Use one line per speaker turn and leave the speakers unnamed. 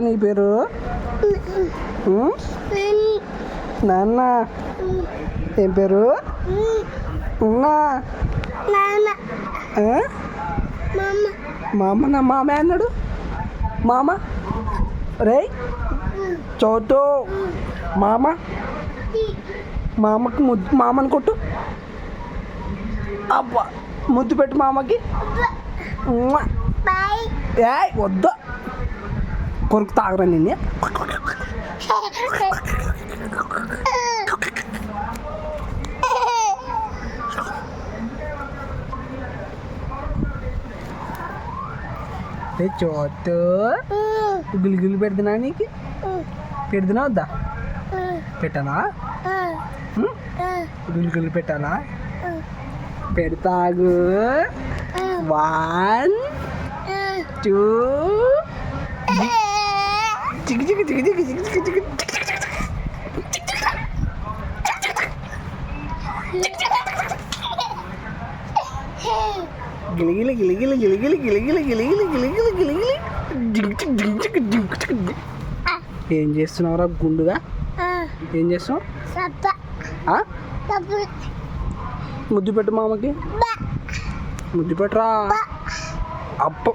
నీ పేరు నాన్న. ఏం పేరు? మామ. నా మామ అన్నాడు. మామ రే చోటు మామ. మామకి ముద్దు, మామని కొట్టు. అబ్బా ముద్దు పెట్టు మామకి. ఏ వద్దు, కొరకు తాగరా నిన్నే. చోటు గులి పెడుతున్నా, నీకు పెడుతున్నా వద్దా? పెట్టానా? గులి పెట్టాలా? పెడతాగు. 1 2 చికి చికి చికి చికి చికి చికి చికి గిలిగిలి గిలిగిలి గిలిగిలి గిలిగిలి గిలిగిలి గిలిగిలి గిలిగిలి. ఏం చేస్తున్నావురా గుండుగా? ఏం చేస్తున్నావు? ముద్దు పెట్టు మామకి. ముద్దు పెట్టురా. అప్ప